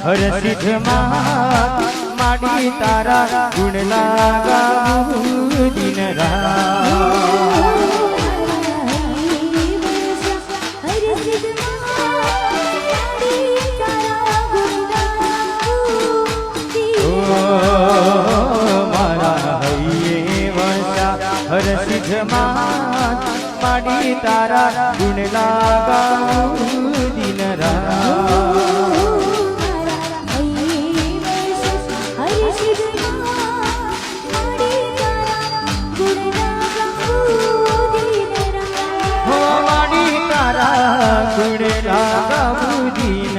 હર સિદ્ધમાં માડી તારા ગુણ લાગાવું દિન રાત હર સિદ્ધમાં માડી તારા ગુણ લાગાવું દિન માડી તારા ગુણ લાગાવું દિન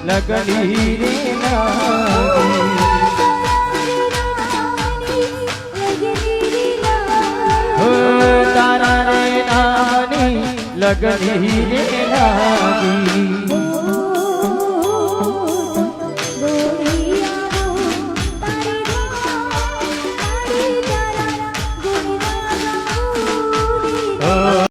લગની રે તારા રે નાની લગની રે લાગી